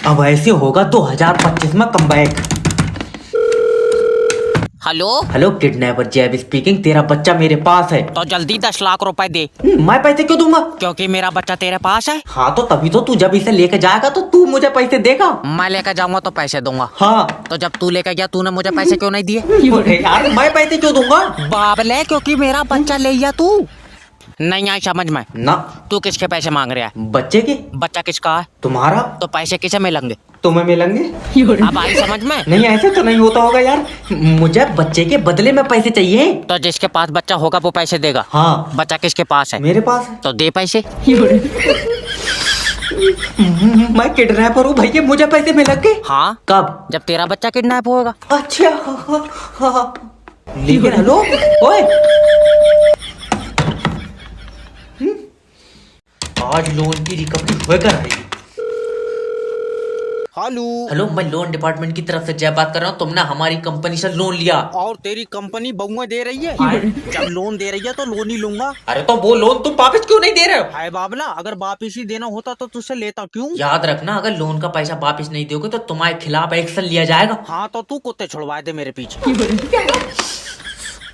अब ऐसे होगा 2025 में कमबैक। हेलो हेलो किडनैपर जैब स्पीकिंग। तेरा बच्चा मेरे पास है तो जल्दी 10 लाख रुपए दे, मैं पैसे क्यों दूंगा? क्योंकि मेरा बच्चा तेरे पास है। हाँ तो तभी तो तू जब इसे लेके जाएगा तो तू मुझे पैसे देगा। मैं लेकर जाऊंगा तो पैसे दूंगा। हाँ तो जब तू लेकर गया तूने मुझे पैसे क्यों नहीं दिए? अरे यार मैं पैसे क्यों दूंगा? बाबले क्योंकि मेरा बच्चा ले गया तू। नहीं आई समझ में? ना तू किसके पैसे मांग रहा है? बच्चे के। बच्चा किसका है? तुम्हारा। तो पैसे किसे मिलेंगे? तुम्हें मिलेंगे। अब आई समझ में? नहीं ऐसे तो नहीं होता होगा यार, मुझे बच्चे के बदले में पैसे चाहिए। तो जिसके पास बच्चा होगा वो पैसे देगा। हाँ बच्चा किसके पास है? मेरे पास है। तो दे पैसे। मैं किडनैपर हूँ भैया, मुझे पैसे मिलेंगे। हाँ कब? जब तेरा बच्चा किडनैप होगा। अच्छा हाँ। लेकिन हेलो ओए, आज लोन की रिकवरी होकर आएगी। हेलो मैं लोन डिपार्टमेंट की तरफ से जय बात कर रहा हूँ। तुमने हमारी कंपनी से लोन लिया और तेरी कंपनी बहुएं दे रही है। जब लोन दे रही है तो लोन ही लूंगा। अरे तो वो लोन तुम वापस क्यों नहीं दे रहे हो? हाय बाबला, अगर वापिस ही देना होता तो तुझसे लेता क्यों? याद रखना, अगर लोन का पैसा वापस नहीं दोगे तो तुम्हारे खिलाफ एक्शन लिया जाएगा। हाँ तो तू कुत्ते छुड़वा दे मेरे पीछे।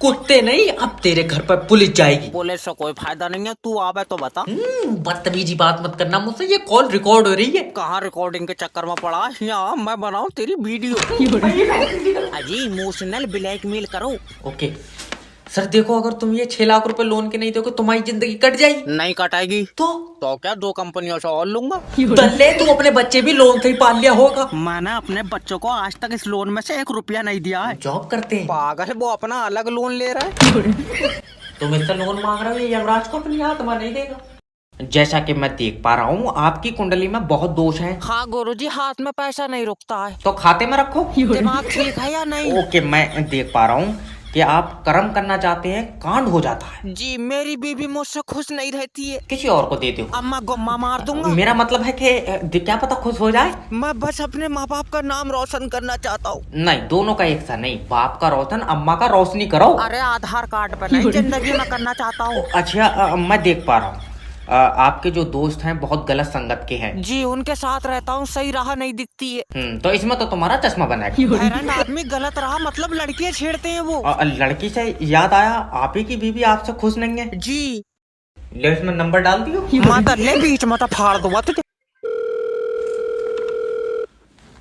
कुत्ते नहीं, अब तेरे घर पर पुलिस जाएगी। पुलिस से कोई फायदा नहीं है, तू आवे तो बता। बदतमीजी बात मत करना मुझसे, ये कॉल रिकॉर्ड हो रही है। कहाँ रिकॉर्डिंग के चक्कर में पड़ा? यहाँ मैं बनाऊँ तेरी वीडियो। अजी इमोशनल ब्लैकमेल करो। ओके सर देखो, अगर तुम ये 6 लाख रुपए लोन के नहीं दोगे तुम्हारी जिंदगी कट जाएगी। नहीं कटाएगी तो क्या 2 कंपनियों से और लूंगा। तल्ले तू अपने बच्चे भी लोन से ही पाल लिया होगा। मैंने अपने बच्चों को आज तक इस लोन में से 1 रुपया नहीं दिया है। जॉब करते हैं पागल, वो अपना अलग लोन ले रहा है। तुम इससे लोन मांग रहे हो, ये यमराज को अपनी आत्मा नहीं देगा। जैसा कि मैं देख पा रहा हूँ आपकी कुंडली में बहुत दोष हैं। हाँ गुरुजी, हाथ में पैसा नहीं रुकता है। तो खाते में रखो। दिमाग ठीक है या नहीं? ओके मैं देख पा रहा हूँ कि आप कर्म करना चाहते हैं, कांड हो जाता है। जी मेरी बीवी मुझसे खुश नहीं रहती है। किसी और को दे दो। अम्मा गुम्मा मार दूंगा। मेरा मतलब है कि क्या पता खुश हो जाए। मैं बस अपने माँ बाप का नाम रोशन करना चाहता हूँ। नहीं दोनों का एक सा नहीं, बाप का रोशन अम्मा का रोशनी करो। अरे आधार कार्ड पर नहीं, जिंदगी में करना चाहता हूँ। अच्छा मैं देख पा रहा हूँ आपके जो दोस्त हैं बहुत गलत संगत के हैं। जी उनके साथ रहता हूँ, सही राह नहीं दिखती है। तो इसमें तो तुम्हारा चश्मा बनाएगा। हैरान आदमी गलत राह मतलब लड़कियाँ छेड़ते हैं वो। लड़की से याद आया, आप ही की बीवी आपसे खुश नहीं है। जी ले इसमें नंबर डाल दियो। माता ले बीच में तो फाड़ दूंगा तुझे।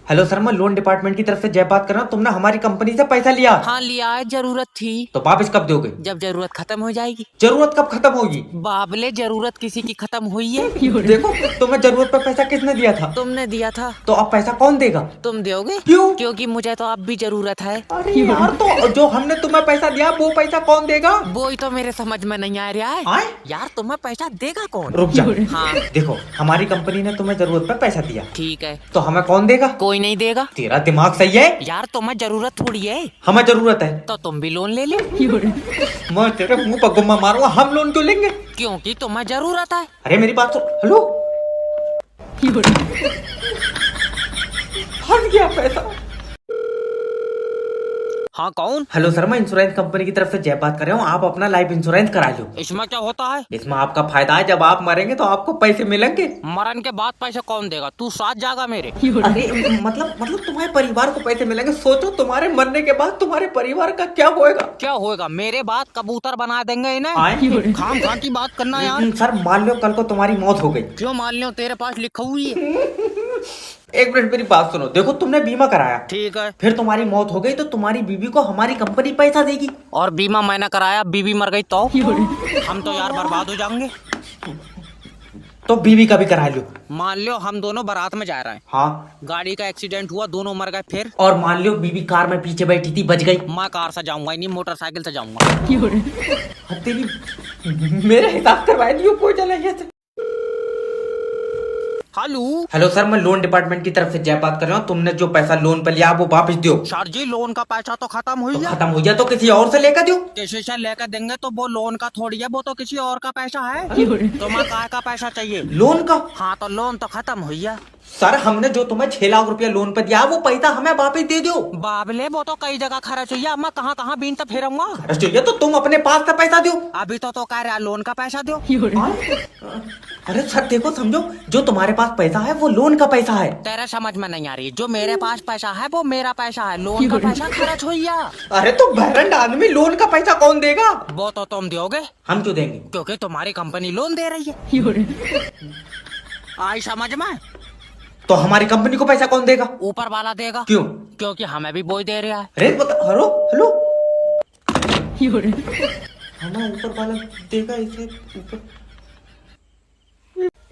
हेलो सर मैं लोन डिपार्टमेंट की तरफ से जय बात कर रहा हूँ। तुमने हमारी कंपनी से पैसा लिया। हाँ लिया है, जरूरत थी। तो वापस कब दोगे? जब जरूरत खत्म हो जाएगी। जरूरत कब खत्म होगी? बाबले जरूरत किसी की खत्म हुई है। देखो तुम्हें जरूरत पर पैसा किसने दिया था? तुमने दिया था। तो अब पैसा कौन देगा? तुम दोगे। क्यों? क्योंकि मुझे तो अब भी जरूरत है। अरे यार तो जो हमने तुम्हें पैसा दिया वो पैसा कौन देगा? वो ही तो मेरे समझ में नहीं आ रहा है। आए? यार तुम्हें पैसा देगा कौन? रुक जा। हाँ देखो हमारी कंपनी ने तुम्हें जरूरत पर पैसा दिया, ठीक है। तो हमें कौन देगा? कोई नहीं देगा। तेरा दिमाग सही है? यार तुम्हें जरूरत थोड़ी है। हमें जरूरत है तो तुम भी लोन ले लो। मैं तेरे मुंह पर गुम्मा मारूंगा। हम लोन क्यों लेंगे? क्योंकि तुम्हें जरूरत है। अरे मेरी बात सुन। हेलो फंस गया पैसा। हाँ कौन? हेलो सर मैं इंश्योरेंस कंपनी की तरफ से जय बात कर रहा हूँ। आप अपना लाइफ इंश्योरेंस करा लो। इसमें क्या होता है? इसमें आपका फायदा है, जब आप मरेंगे तो आपको पैसे मिलेंगे। मरण के बाद पैसे कौन देगा? तू साथ जागा मेरे। अरे मतलब तुम्हारे परिवार को पैसे मिलेंगे। सोचो तुम्हारे मरने के बाद तुम्हारे परिवार का क्या होएगा? क्या होएगा? मेरे बाद कबूतर बना देंगे इन्हें। खाम खा की बात करना यार। सर मान लो कल को तुम्हारी मौत हो गई। क्यों मान लो? तेरे पास लिखा हुई है। एक मिनट मेरी बात सुनो। देखो तुमने बीमा कराया, ठीक है। फिर तुम्हारी मौत हो गई तो तुम्हारी बीवी को हमारी कंपनी पैसा देगी। और बीमा मैंने कराया, बीवी मर गई तो हम तो यार बर्बाद हो जाएंगे। तो बीवी का भी करा लो। मान लो हम दोनों बारात में जा रहे हैं। हाँ। गाड़ी का एक्सीडेंट हुआ, दोनों मर गए। फिर? और मान लो बीवी कार में पीछे बैठी थी, बच गई। मैं कार से जाऊंगा ही नहीं, मोटरसाइकिल से जाऊंगा। तेरी मेरे हिसाब करवाई दियो कोई चला। हेलो सर मैं लोन डिपार्टमेंट की तरफ से जय बात कर रहा हूँ। तुमने जो पैसा लोन पे लिया वो वापस दो। सर जी लोन का पैसा तो खत्म हो तो गया। खत्म हो गया तो किसी और से लेकर दो। किसी से लेकर देंगे तो वो लोन का थोड़ी है, वो तो किसी और का पैसा है। तुम्हें काय का पैसा चाहिए? लोन का? हाँ तो लोन तो खत्म हो गया। सर हमने जो तुम्हें 6 लाख रुपया लोन पे दिया वो पैसा हमें वापस दे दो। बाबले वो तो कई जगह खर्च हुई, मैं कहाँ कहाँ बीनता फिरूंगा। तो तुम अपने पास का पैसा दो। अभी तो कह रहा लोन का पैसा दो। अरे सर देखो समझो, जो तुम्हारे पास पैसा है वो लोन का पैसा है। तेरा समझ में नहीं आ रही, जो मेरे पास पैसा है वो मेरा पैसा है, लोन का पैसा खर्च हुआ। अरे तो बहरंड आदमी, लोन का पैसा कौन देगा? वो तो तुम दोगे। हम क्यों देंगे? क्योंकि तुम्हारी कंपनी लोन दे रही है। आई समझ में? तो हमारी कंपनी को पैसा कौन देगा? ऊपर वाला देगा। क्यों? क्योंकि हमें भी बोझ दे रहा है। अरे बता, हेलो हेलो, हमें ऊपर वाला देगा इसे ऊपर।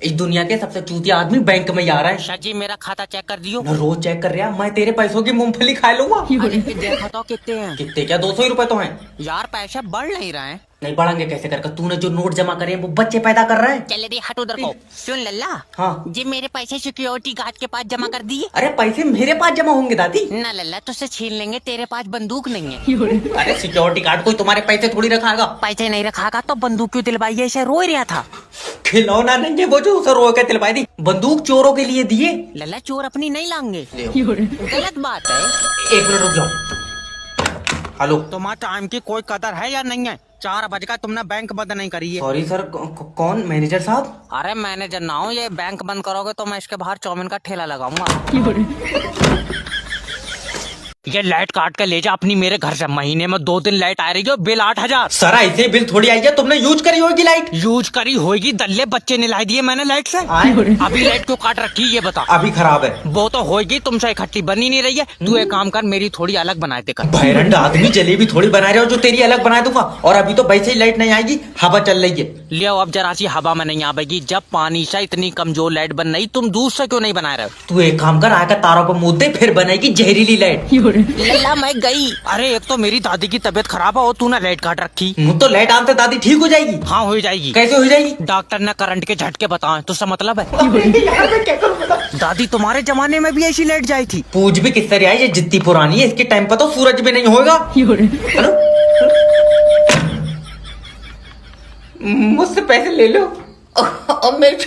इस दुनिया के सबसे चूतिया आदमी बैंक में आ रहा है। सर जी मेरा खाता चेक कर दियो। मैं रोज चेक कर रहा, मैं तेरे पैसों की मूंगफली खा लूंगा। अरे फिर देखो तो कितने हैं। कितने क्या, 200 ही रुपए तो हैं। यार पैसे बढ़ नहीं रहे हैं। नहीं बढ़ेंगे कैसे करके? तूने जो नोट जमा करे हैं वो बच्चे पैदा कर रहे हैं। चले दे हट उधर को। सुन लल्ला, हाँ जी मेरे पैसे सिक्योरिटी गार्ड के पास जमा कर दिए। अरे पैसे मेरे पास जमा होंगे दादी। ना लल्ला तुझसे छीन लेंगे, तेरे पास बंदूक नहीं है। अरे सिक्योरिटी गार्ड कोई तुम्हारे पैसे थोड़ी रखागा। पैसे नहीं रखागा तो बंदूक क्यों दिलवाई है? ऐसे रो रहा था। खिलौना नहीं है वो जो उसे रो के दिलवाई दी, बंदूक चोरों के लिए दिए। लल्ला चोर अपनी नहीं लाएंगे, गलत बात है। 1 मिनट रुक जाओ। हेलो, तुम्हारा टाइम की कोई कदर है या नहीं है? 4 बज का तुमने बैंक बंद नहीं करी है। सॉरी सर, कौन मैनेजर साहब? अरे मैनेजर ना हूँ, ये बैंक बंद करोगे तो मैं इसके बाहर चाउमीन का ठेला लगाऊंगा। ये लाइट काट के ले जा अपनी मेरे घर से। महीने में 2 दिन लाइट आ रही है, बिल 8000। सर ऐसे बिल थोड़ी आई है, तुमने यूज करी होगी लाइट। यूज करी होगी, दल्ले बच्चे ने ला दिए मैंने लाइट से। अभी लाइट क्यों काट रखी ये बता। अभी खराब है। वो तो होगी, तुमसे इकट्ठी बनी नहीं रही है। तू एक काम कर, मेरी थोड़ी अलग बनाए दे कर। भैरंड आदमी, जलेबी थोड़ी बना रहे हो जो तेरी अलग बना दूंगा। और अभी तो वैसे ही लाइट नहीं आएगी, हवा चल रही है। लियो अब जरा सी हवा में नहीं आवेगी। जब पानी से इतनी कमजोर लाइट बन रही, तुम दूध से क्यों नहीं बना रहे हो? तू एक काम कर, आकर तारों पर मुद्दे फिर बनेगी जहरीली लाइट। लल्ला मैं गई। अरे एक तो मेरी दादी की तबीयत खराब है और तूने लाइट काट रखी। मुझ तो लाइट आने से दादी ठीक हो जाएगी। हाँ हो जाएगी। कैसे हो जाएगी? डॉक्टर ने करंट के झटके बताए, तो सब मतलब है। यार मैं क्या करूं बता? दादी तुम्हारे जमाने में भी ऐसी लाइट जाई थी? पूछ भी किस तरह आई, ये जितनी पुरानी है इसके टाइम पर तो सूरज भी नहीं होगा। हेलो, मुझसे पैसे ले लो और मैं